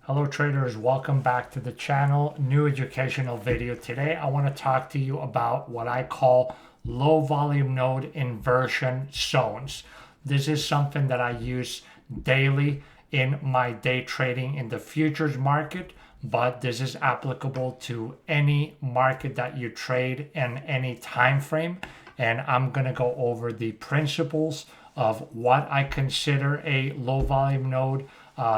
Hello traders, welcome back to the channel. New educational video. Today I want to talk to you about what I call low volume node inversion zones. This is something that I use daily in my day trading in the futures market, but this is applicable to any market that you trade in any time frame. And I'm going to go over the principles of what I consider a low volume node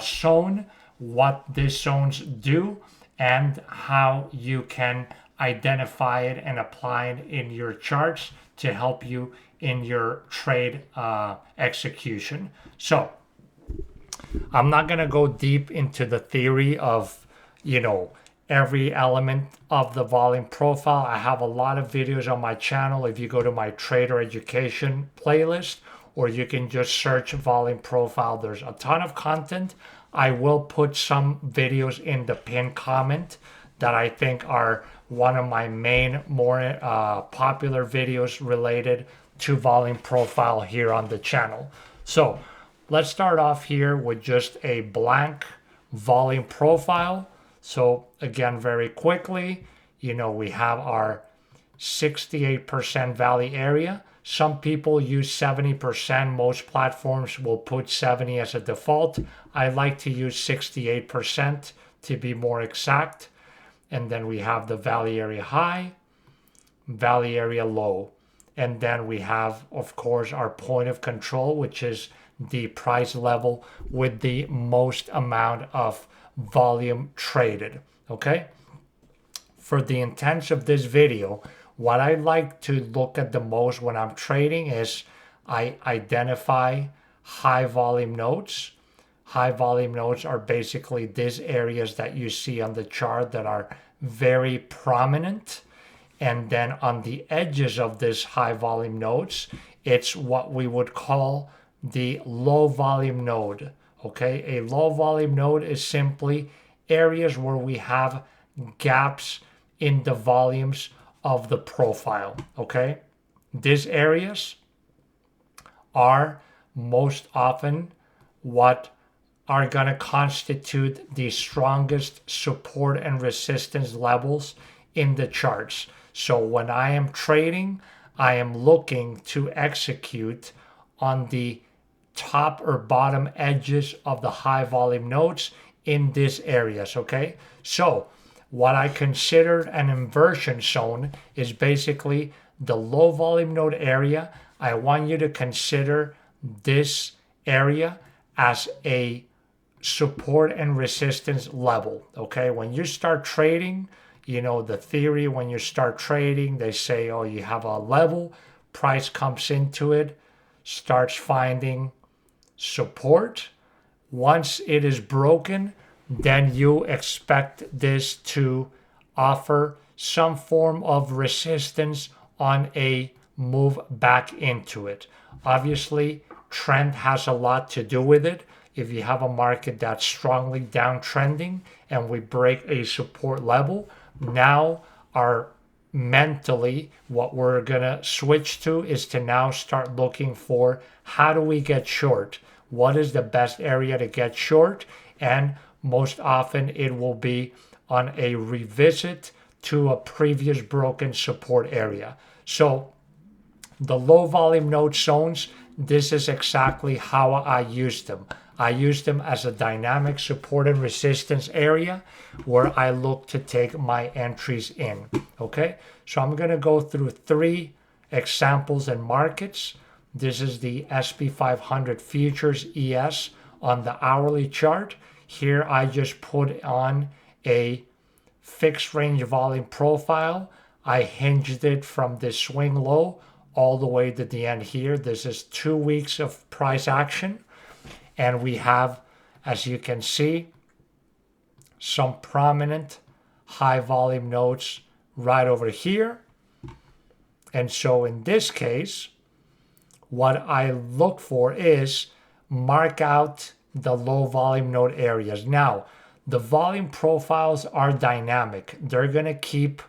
zone, what these zones do, and how you can identify it and apply it in your charts to help you in your trade execution. So I'm not going to go deep into the theory of, every element of the volume profile. I have a lot of videos on my channel. If you go to my trader education playlist, or you can just search volume profile, there's a ton of content. I will put some videos in the pinned comment that I think are one of my main more popular videos related to volume profile here on the channel. So let's start off here with just a blank volume profile. So again, very quickly, we have our 68% valley area. Some people use 70%. Most platforms will put 70 as a default. I like to use 68% to be more exact. And then we have the valley area high, valley area low. And then we have, of course, our point of control, which is the price level with the most amount of volume traded. Okay? For the intents of this video, what I like to look at the most when I'm trading is I identify high volume nodes. High volume nodes are basically these areas that you see on the chart that are very prominent. And then on the edges of this high volume nodes, it's what we would call the low volume node. Okay, a low volume node is simply areas where we have gaps in the volumes of the profile. Okay, these areas are most often what are going to constitute the strongest support and resistance levels in the charts. So when I am trading, I am looking to execute on the top or bottom edges of the high volume nodes in these areas. Okay, so what I consider an inversion zone is basically the low volume node area. I want you to consider this area as a support and resistance level. Okay, when you start trading, the theory when you start trading, they say, oh, you have a level, price comes into it, starts finding support. Once it is broken, then you expect this to offer some form of resistance on a move back into it. Obviously, trend has a lot to do with it. If you have a market that's strongly downtrending and we break a support level, now our mentally what we're going to switch to is to now start looking for how do we get short? What is the best area to get short? And most often it will be on a revisit to a previous broken support area. So the low volume node zones, this is exactly how I use them. I use them as a dynamic support and resistance area where I look to take my entries in. Okay, so I'm going to go through 3 examples and markets. This is the SP 500 futures ES on the hourly chart. Here I just put on a fixed range volume profile. I hinged it from the swing low all the way to the end here. This is 2 weeks of price action. And we have, as you can see, some prominent high volume nodes right over here. And so in this case, what I look for is mark out the low volume node areas. Now, the volume profiles are dynamic. They're going to keep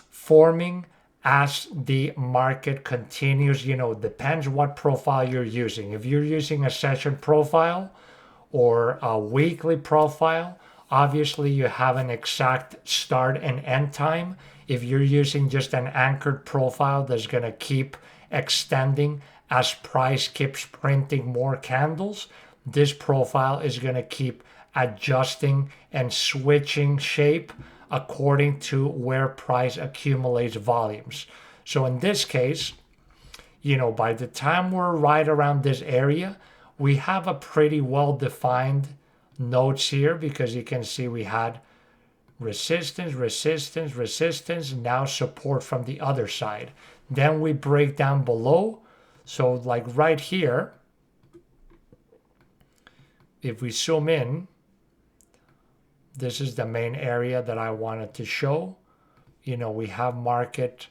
forming as the market continues. Depends what profile you're using. If you're using a session profile or a weekly profile, obviously you have an exact start and end time. If you're using just an anchored profile that's going to keep extending as price keeps printing more candles, this profile is going to keep adjusting and switching shape according to where price accumulates volumes. So in this case, by the time we're right around this area, we have a pretty well defined nodes here, because you can see we had resistance, resistance, resistance, now support from the other side. Then we break down below. So like right here, if we zoom in, this is the main area that I wanted to show. We have market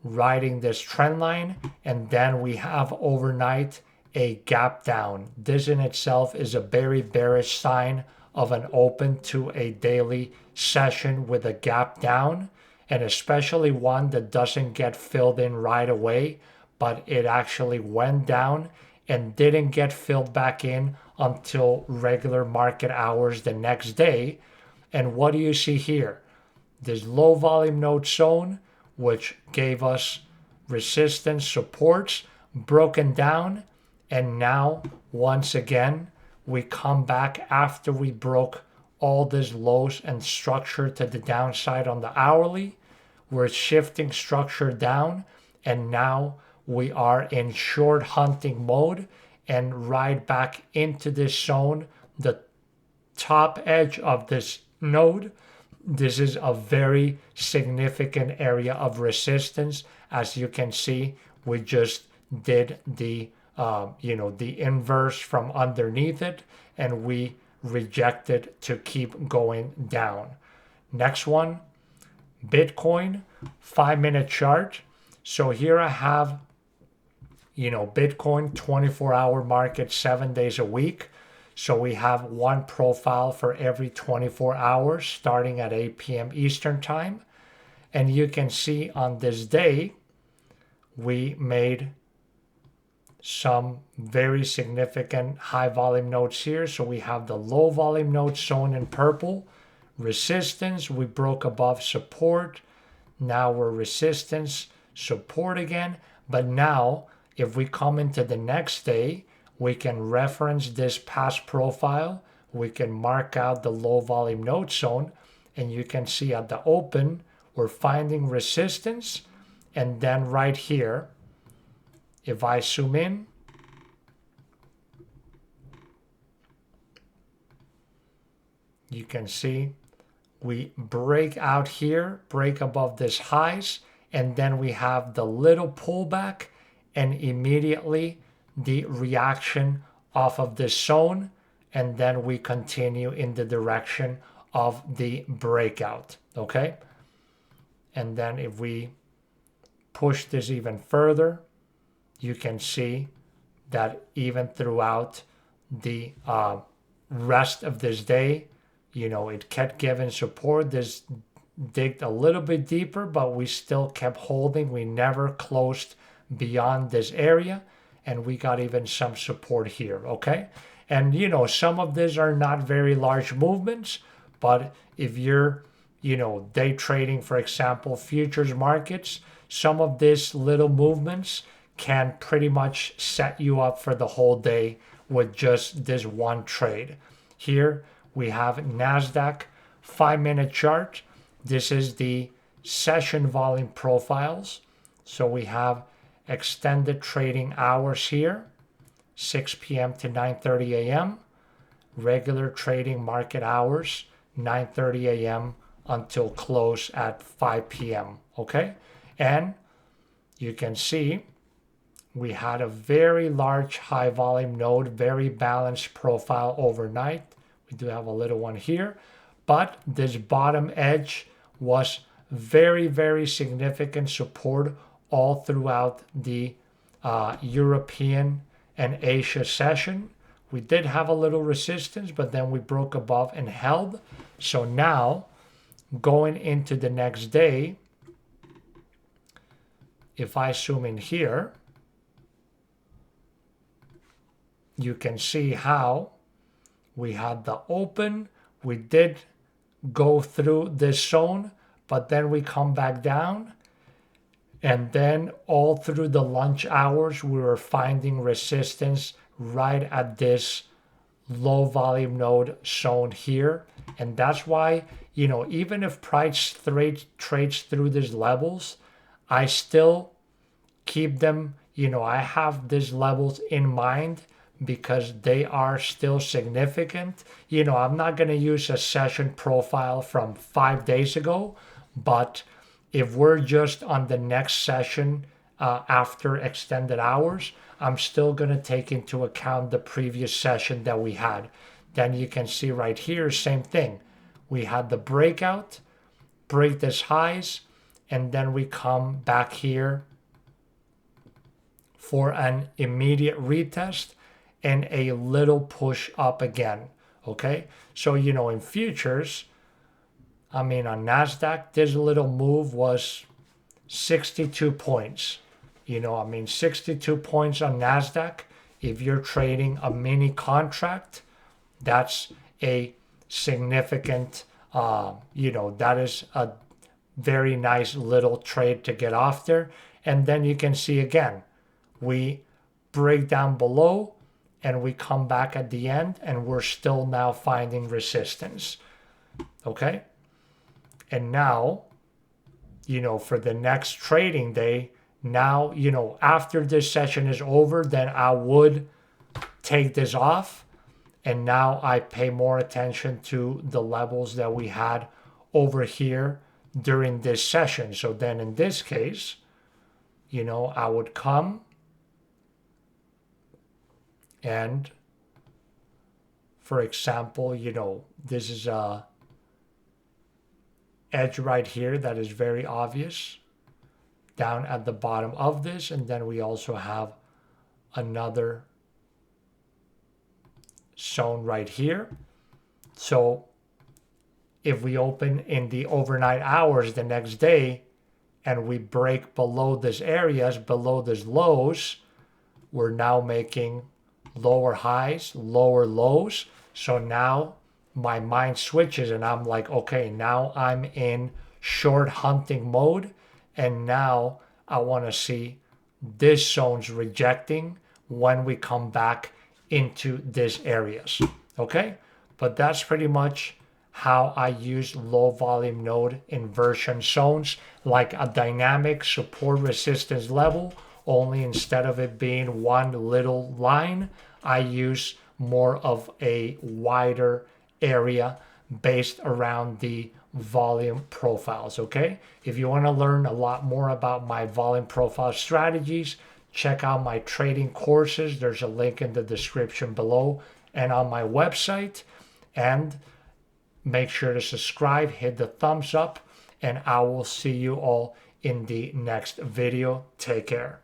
riding this trend line, and then we have overnight a gap down. This in itself is a very bearish sign of an open to a daily session with a gap down, and especially one that doesn't get filled in right away, but it actually went down and didn't get filled back in until regular market hours the next day. And what do you see here? This low volume node zone, which gave us resistance, supports, broken down, and now once again we come back after we broke all these lows and structure to the downside on the hourly. We're shifting structure down, and now we are in short hunting mode and right back into this zone, the top edge of this node. This is a very significant area of resistance. As you can see, we just did the the inverse from underneath it, and we rejected to keep going down. Next one, Bitcoin 5-minute chart. So here I have Bitcoin 24-hour market, 7 days a week. So we have one profile for every 24 hours starting at 8 p.m. Eastern time. And you can see on this day, we made some very significant high volume nodes here. So we have the low volume node shown in purple. Resistance, we broke above support. Now we're resistance, support again. But now, if we come into the next day, we can reference this past profile. We can mark out the low volume node zone, and you can see at the open, we're finding resistance. And then right here, if I zoom in, you can see we break out here, break above this highs, and then we have the little pullback and immediately the reaction off of this zone, and then we continue in the direction of the breakout, okay? And then if we push this even further, you can see that even throughout the rest of this day, it kept giving support. This digged a little bit deeper, but we still kept holding. We never closed beyond this area, and we got even some support here, okay? And some of these are not very large movements, but if you're day trading, for example, futures markets, some of these little movements can pretty much set you up for the whole day with just this one trade. Here we have NASDAQ 5-minute chart. This is the session volume profiles. So we have extended trading hours here, 6 p.m. to 9:30 a.m. Regular trading market hours, 9:30 a.m. until close at 5 p.m. Okay? And you can see we had a very large high volume node, very balanced profile overnight. We do have a little one here, but this bottom edge was very, very significant support all throughout the European and Asia session. We did have a little resistance, but then we broke above and held. So now, going into the next day, if I zoom in here, you can see how we had the open, we did go through this zone, but then we come back down, and then all through the lunch hours we were finding resistance right at this low volume node shown here. And that's why, even if price trades through these levels, I still keep them, I have these levels in mind because they are still significant. I'm not going to use a session profile from 5 days ago, but if we're just on the next session after extended hours, I'm still going to take into account the previous session that we had. Then you can see right here, same thing. We had the breakout, break this highs, and then we come back here for an immediate retest and a little push up again. Okay, so in futures, on NASDAQ, this little move was 62 points. 62 points on NASDAQ. If you're trading a mini contract, that's a significant, that is a very nice little trade to get off there. And then you can see again, we break down below and we come back at the end and we're still now finding resistance. Okay. And now, for the next trading day, now, after this session is over, then I would take this off. And now I pay more attention to the levels that we had over here during this session. So then in this case, I would come and, for example, this is a edge right here that is very obvious down at the bottom of this, and then we also have another zone right here. So if we open in the overnight hours the next day and we break below these areas, below these lows, we're now making lower highs, lower lows. So now my mind switches and I'm like, okay, now I'm in short hunting mode, and now I want to see this zone's rejecting when we come back into these areas. Okay, but that's pretty much how I use low volume node inversion zones, like a dynamic support resistance level, only instead of it being one little line, I use more of a wider area based around the volume profiles. Okay, if you want to learn a lot more about my volume profile strategies, check out my trading courses. There's a link in the description below and on my website. And make sure to subscribe, hit the thumbs up, and I will see you all in the next video. Take care.